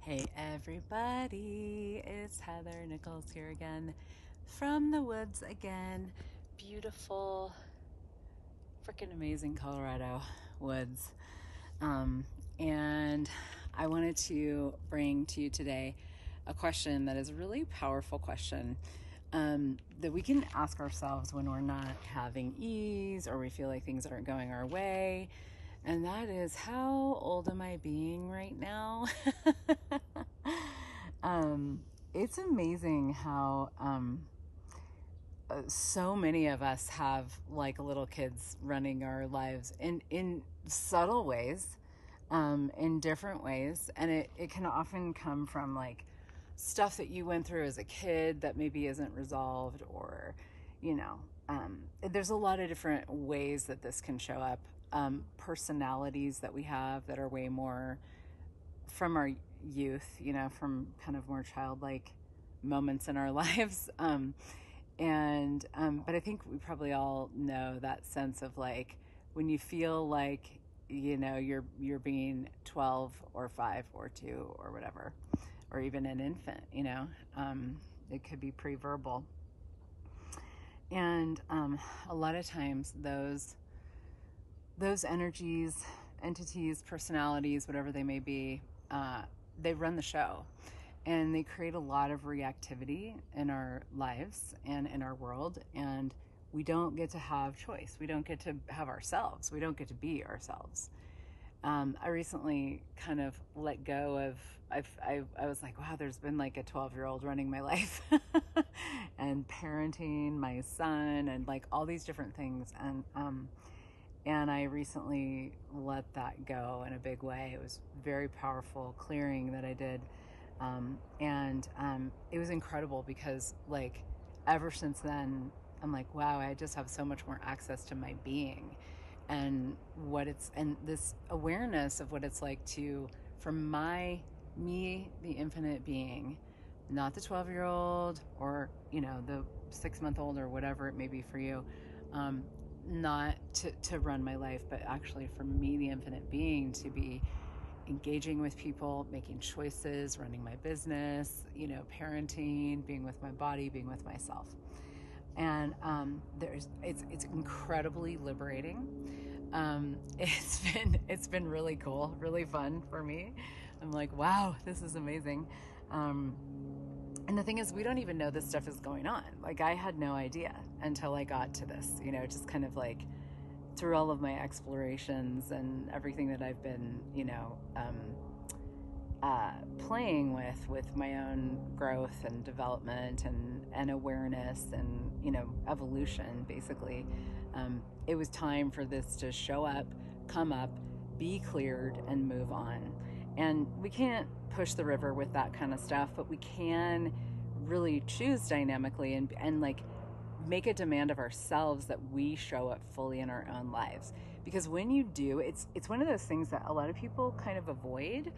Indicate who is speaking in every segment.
Speaker 1: Hey everybody, it's Heather Nichols here again from the woods again. Beautiful, freaking amazing Colorado woods. And I wanted to bring to you today a question that is a really powerful question that we can ask ourselves when we're not having ease or we feel like things aren't going our way. And that is, how old am I being right now? It's amazing how so many of us have like little kids running our lives in subtle ways, in different ways. And it can often come from like stuff that you went through as a kid that maybe isn't resolved, or, you know, there's a lot of different ways that this can show up. Personalities that we have that are way more from our youth, from kind of more childlike moments in our lives. But I think we probably all know that sense of like when you feel like, you're being 12 or 5 or 2 or whatever, or even an infant, it could be pre-verbal. And a lot of times those energies, entities, personalities, whatever they may be, they run the show, and they create a lot of reactivity in our lives and in our world. And we don't get to have choice. We don't get to have ourselves. We don't get to be ourselves. I recently kind of let go of, I was like, wow, there's been like a 12-year-old running my life and parenting my son and like all these different things. And I recently let that go in a big way. It was very powerful clearing that I did. It was incredible because like ever since then, I'm like, wow, I just have so much more access to my being and this awareness of what it's like from me, the infinite being, not the 12-year-old or, the 6-month-old or whatever it may be for you. Not to run my life, but actually for me, the infinite being, to be engaging with people, making choices, running my business, parenting, being with my body, being with myself. And it's incredibly liberating. It's been really cool, really fun for me. I'm like, wow, this is amazing. And the thing is, we don't even know this stuff is going on. Like, I had no idea until I got to this, just kind of like through all of my explorations and everything that I've been, playing with my own growth and development and awareness and, evolution, basically. It was time for this to show up, come up, be cleared, and move on. And we can't push the river with that kind of stuff, but we can really choose dynamically and like make a demand of ourselves that we show up fully in our own lives. Because when you do, it's one of those things that a lot of people kind of avoid,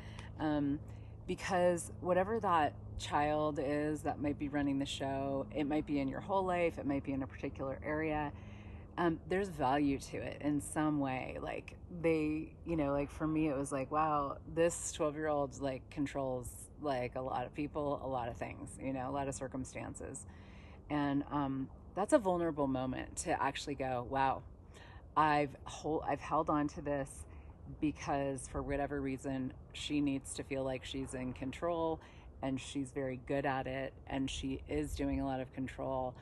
Speaker 1: because whatever that child is that might be running the show, it might be in your whole life, it might be in a particular area. There's value to it in some way. Like like for me, it was like, wow, this 12-year-old like controls like a lot of people, a lot of things, a lot of circumstances. And that's a vulnerable moment to actually go, wow, I've held on to this because for whatever reason, she needs to feel like she's in control, and she's very good at it, and she is doing a lot of control.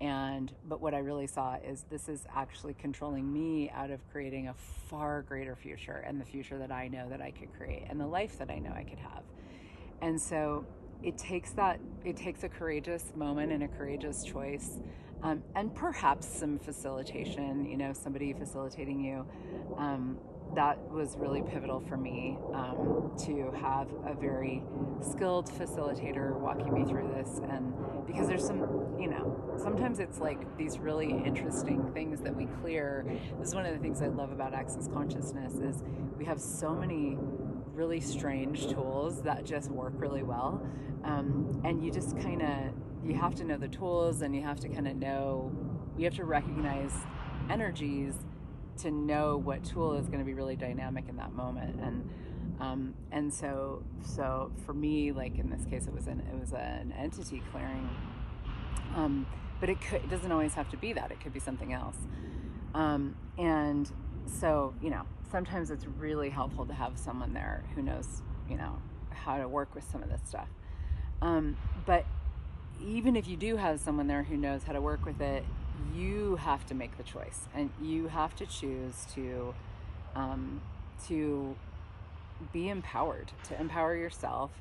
Speaker 1: But what I really saw is this is actually controlling me out of creating a far greater future, and the future that I know that I could create, and the life that I know I could have. And so it takes a courageous moment and a courageous choice, and perhaps some facilitation, somebody facilitating you. That was really pivotal for me, to have a very skilled facilitator walking me through this. And because there's sometimes it's like these really interesting things that we clear. This is one of the things I love about Access Consciousness is we have so many really strange tools that just work really well. And you just you have to know the tools, and you have to recognize energies to know what tool is going to be really dynamic in that moment. And And so for me, like in this case, it was an entity clearing. But it doesn't always have to be that. It could be something else. And so, sometimes it's really helpful to have someone there who knows, how to work with some of this stuff. But even if you do have someone there who knows how to work with it, you have to make the choice, and you have to choose to be empowered, to empower yourself,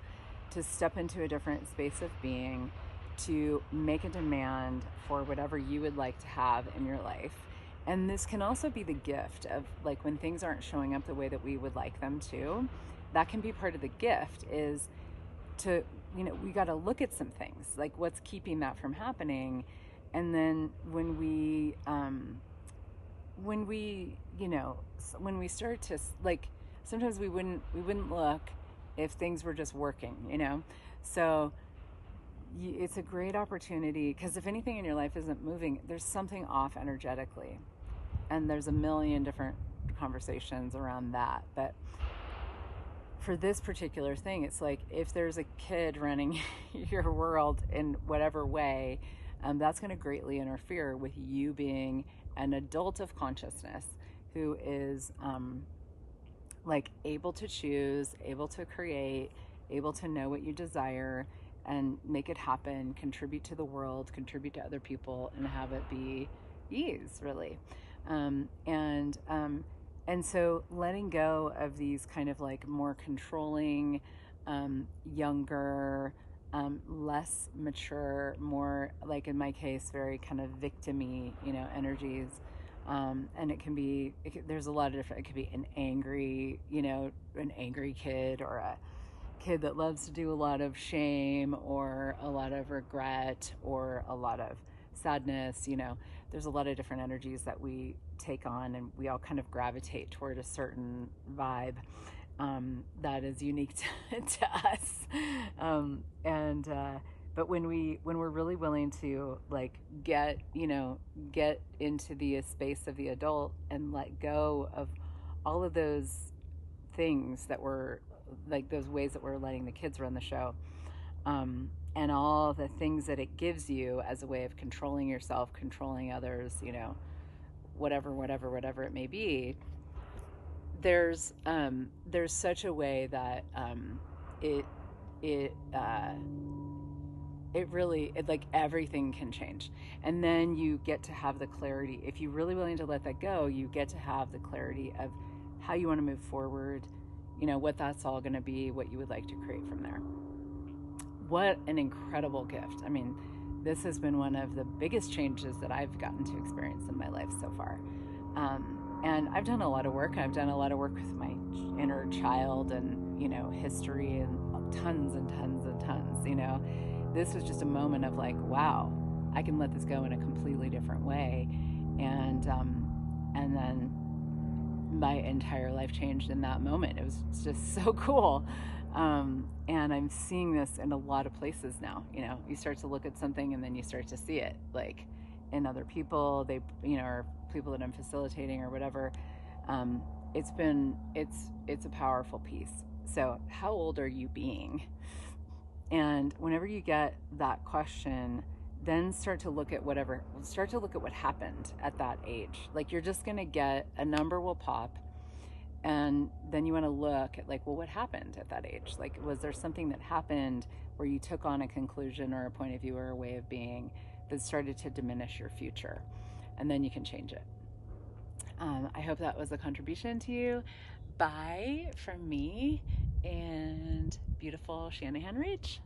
Speaker 1: to step into a different space of being, to make a demand for whatever you would like to have in your life. And this can also be the gift of, like, when things aren't showing up the way that we would like them to, that can be part of the gift, is to, we got to look at some things, like what's keeping that from happening. And then when we start to, like, sometimes we wouldn't look if things were just working. So it's a great opportunity, because if anything in your life isn't moving, there's something off energetically, and there's a million different conversations around that. But for this particular thing, it's like, if there's a kid running your world in whatever way, that's going to greatly interfere with you being an adult of consciousness who is like able to choose, able to create, able to know what you desire and make it happen, contribute to the world, contribute to other people, and have it be ease, really. And so letting go of these kind of like more controlling, younger, less mature, more, like in my case, very kind of victim-y, energies. And there's a lot of different, it could be an angry kid, or a kid that loves to do a lot of shame, or a lot of regret, or a lot of sadness. There's a lot of different energies that we take on, and we all kind of gravitate toward a certain vibe that is unique to us. But when we're really willing to, like, get into the space of the adult and let go of all of those things that were, like, those ways that we're letting the kids run the show, and all the things that it gives you as a way of controlling yourself, controlling others, whatever it may be. There's such a way that it really, like, everything can change. And then you get to have the clarity. If you're really willing to let that go, you get to have the clarity of how you want to move forward, what that's all going to be, what you would like to create from there. What an incredible gift. I mean, this has been one of the biggest changes that I've gotten to experience in my life so far. And I've done a lot of work. I've done a lot of work with my inner child and, history, and tons and tons and tons. This was just a moment of, like, wow, I can let this go in a completely different way. And then my entire life changed in that moment. It was just so cool. And I'm seeing this in a lot of places now. You start to look at something, and then you start to see it, like, in other people, or people that I'm facilitating or whatever. It's a powerful piece. So how old are you being? And whenever you get that question, then start to look at what happened at that age. Like, you're just going to get a number will pop. And then you want to look at, like, well, what happened at that age? Like, was there something that happened where you took on a conclusion or a point of view or a way of being that started to diminish your future? And then you can change it. I hope that was a contribution to you. Bye from me and beautiful Shanahan Ridge.